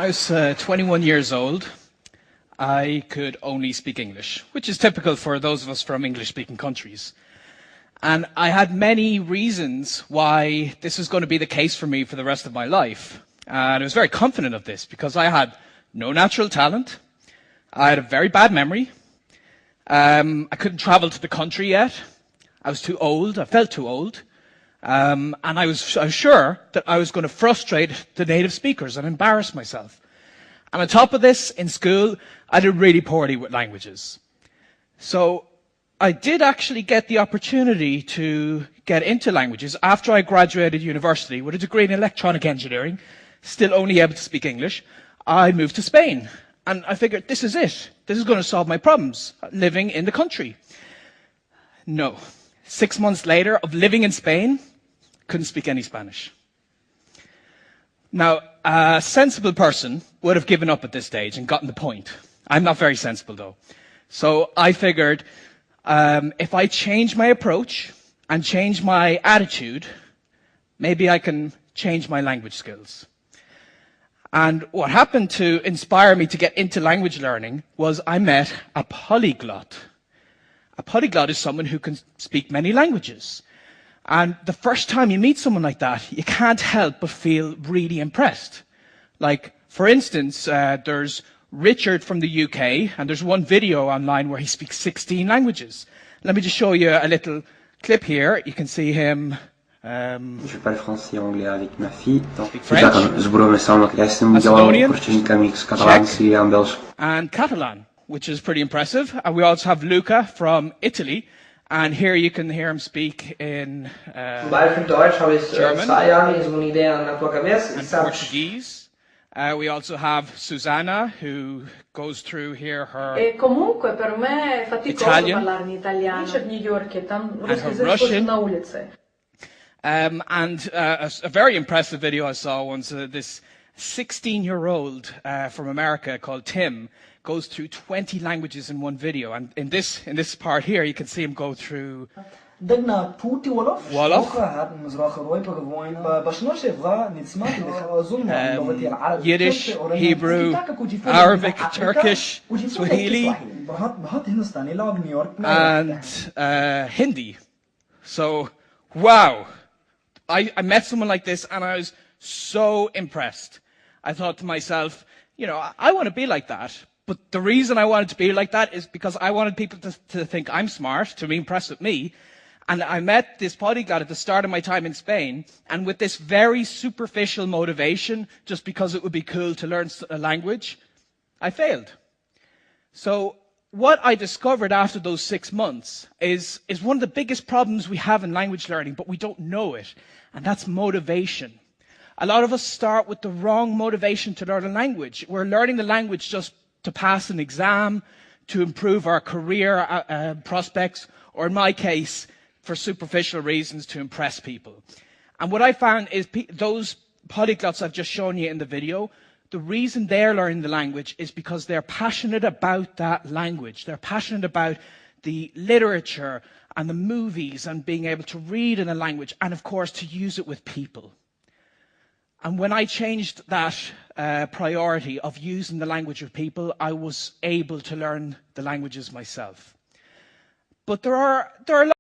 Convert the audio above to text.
I was 21 years old, I could only speak English, which is typical for those of us from English-speaking countries. And I had many reasons why this was going to be the case for me for the rest of my life. And I was very confident of this because I had no natural talent, I had a very bad memory, I couldn't travel to the country yet, I was too old, I felt too old, and I was sure that I was going to frustrate the native speakers and embarrass myself. And on top of this, in school, I did really poorly with languages. So I did actually get the opportunity to get into languages after I graduated university with a degree in electronic engineering, still only able to speak English. I moved to Spain, and I figured this is it. This is going to solve my problems, living in the country. No. 6 months later of living in Spain, couldn't speak any Spanish. Now, a sensible person would have given up at this stage and gotten the point. I'm not very sensible, though. So I figured if I change my approach and change my attitude, maybe I can change my language skills. And what happened to inspire me to get into language learning was I met a polyglot. A polyglot is someone who can speak many languages. And the first time you meet someone like that, you can't help but feel really impressed. Like, for instance, there's Richard from the UK, and there's one video online where he speaks 16 languages. Let me just show you a little clip here. You can see him. Je parle français et anglais avec ma fille. French, Macedonian, Czech, and Catalan, which is pretty impressive. And we also have Luca from Italy. And here you can hear him speak in German and Portuguese. We also have Susanna, who goes through here her Italian and her Russian. And a very impressive video I saw once, this 16-year-old from America called Tim goes through 20 languages in one video. And in this part here, you can see him go through Wolof, Yiddish, Hebrew, Arabic, Turkish, Swahili, and Hindi. So, wow. I met someone like this and I was so impressed. I thought to myself, you know, I want to be like that. But the reason I wanted to be like that is because I wanted people to think I'm smart, to be impressed with me. And I met this polyglot at the start of my time in Spain, and with this very superficial motivation, just because it would be cool to learn a language, I failed. So what I discovered after those 6 months is one of the biggest problems we have in language learning, but we don't know it, and that's motivation. A lot of us start with the wrong motivation to learn a language. We're learning the language just to pass an exam, to improve our career prospects, or in my case, for superficial reasons, to impress people. And what I found is those polyglots I've just shown you in the video, the reason they're learning the language is because they're passionate about that language. They're passionate about the literature and the movies and being able to read in a language and, of course, to use it with people. And when I changed that priority of using the language of people, I was able to learn the languages myself. But there are